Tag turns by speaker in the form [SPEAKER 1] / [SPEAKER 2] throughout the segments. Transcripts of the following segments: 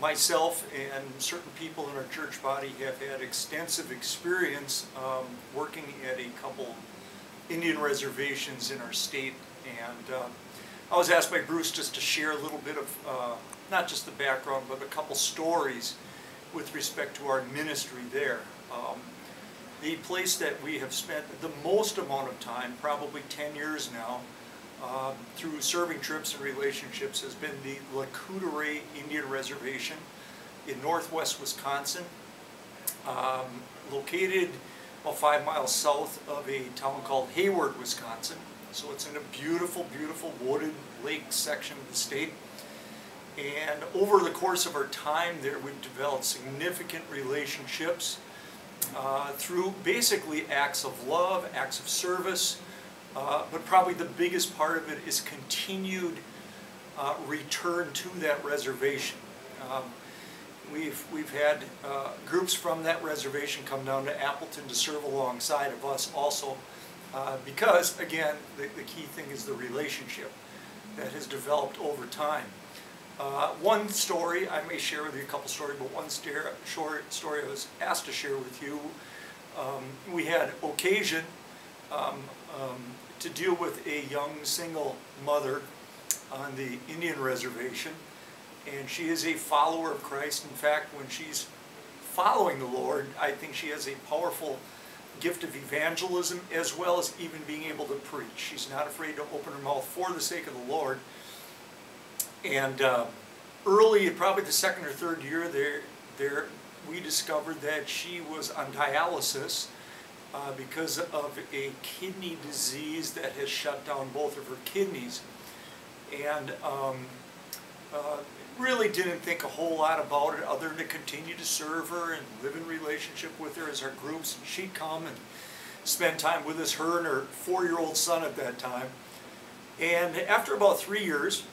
[SPEAKER 1] myself and certain people in our church body have had extensive experience working at a couple Indian reservations in our state, and I was asked by Bruce just to share a little bit of not just the background, but a couple stories with respect to our ministry there. The place that we have spent the most amount of time, probably 10 years now, through serving trips and relationships, has been the Lakudere Indian Reservation in northwest Wisconsin, located about 5 miles south of a town called Hayward, Wisconsin. So it's in a beautiful, beautiful wooded lake section of the state. And over the course of our time there, we've developed significant relationships through basically acts of love, acts of service, but probably the biggest part of it is continued return to that reservation. We've had groups from that reservation come down to Appleton to serve alongside of us also, because again the key thing is the relationship that has developed over time. One story, I may share with you a couple stories, but one short story I was asked to share with you. We had occasion to deal with a young single mother on the Indian reservation, and she is a follower of Christ. In fact, when she's following the Lord, I think she has a powerful gift of evangelism as well as even being able to preach. She's not afraid to open her mouth for the sake of the Lord. And early, probably the second or third year there, we discovered that she was on dialysis because of a kidney disease that has shut down both of her kidneys. And really didn't think a whole lot about it other than to continue to serve her and live in relationship with her as our groups. And she'd come and spend time with us, her and her 4-year-old son at that time. And after about 3 years,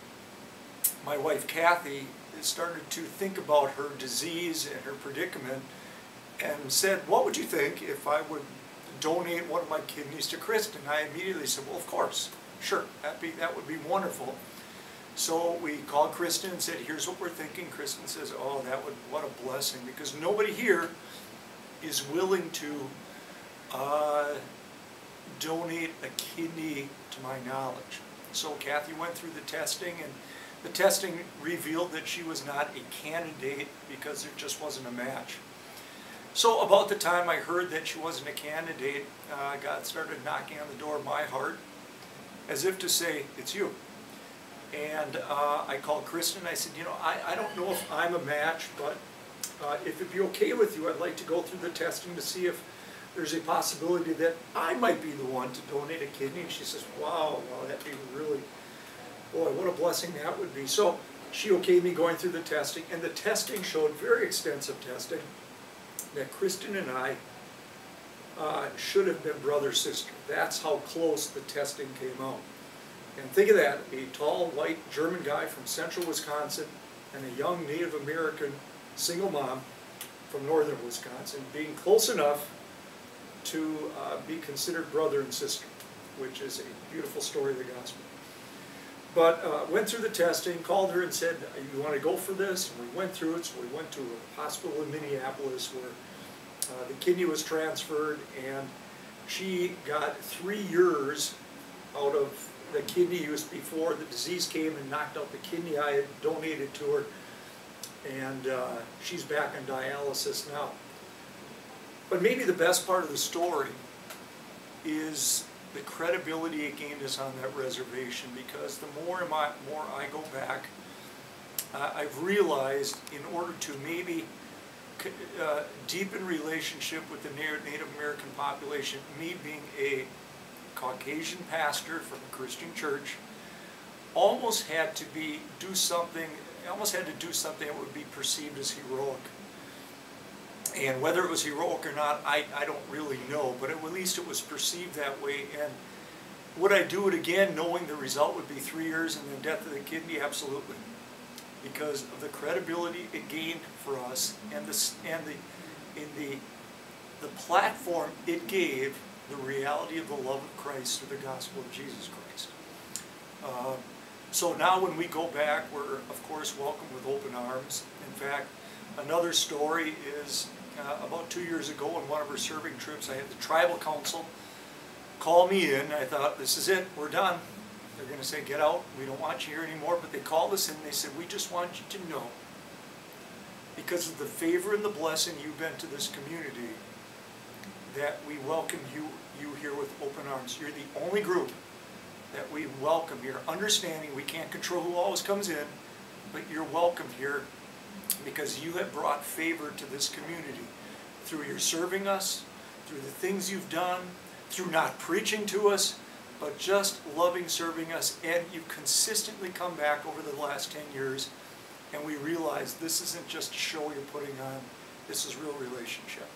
[SPEAKER 1] my wife Kathy started to think about her disease and her predicament and said, what would you think if I would donate one of my kidneys to Kristen? I immediately said, well, of course, sure, that would be wonderful. So we called Kristen and said, here's what we're thinking. Kristen says, oh, what a blessing, because nobody here is willing to donate a kidney to my knowledge. So Kathy went through the testing, and the testing revealed that she was not a candidate because there just wasn't a match. So about the time I heard that she wasn't a candidate, God started knocking on the door of my heart as if to say, it's you. And I called Kristen and I said, you know, I don't know if I'm a match, but if it'd be okay with you, I'd like to go through the testing to see if there's a possibility that I might be the one to donate a kidney. And she says, wow, that'd be really, boy, what a blessing that would be. So she okayed me going through the testing, and the testing showed, very extensive testing, that Kristen and I should have been brother-sister. That's how close the testing came out. And think of that, a tall, white German guy from central Wisconsin and a young Native American single mom from northern Wisconsin being close enough to be considered brother and sister, which is a beautiful story of the gospel. But went through the testing, called her and said, you want to go for this? And we went through it. So we went to a hospital in Minneapolis where the kidney was transferred, and she got 3 years out of the kidney use before the disease came and knocked out the kidney I had donated to her. And she's back on dialysis now. But maybe the best part of the story is the credibility it gained us on that reservation, because the more I go back, I've realized in order to maybe deepen relationship with the Native American population, me being a Caucasian pastor from a Christian church, almost had to do something that would be perceived as heroic. And whether it was heroic or not, I don't really know, but at least it was perceived that way. And would I do it again knowing the result would be 3 years and the death of the kidney? Absolutely. Because of the credibility it gained for us and the platform it gave the reality of the love of Christ through the gospel of Jesus Christ. So now when we go back, we're of course welcome with open arms. In fact, another story is about 2 years ago on one of our serving trips, I had the tribal council call me in. I thought, this is it, we're done. They're going to say, get out, we don't want you here anymore. But they called us in and they said, we just want you to know, because of the favor and the blessing you've been to this community, that we welcome you here with open arms. You're the only group that we welcome here, understanding we can't control who always comes in, but you're welcome here because you have brought favor to this community through your serving us, through the things you've done, through not preaching to us, but just loving serving us. And you've consistently come back over the last 10 years, and we realize this isn't just a show you're putting on, this is real relationship.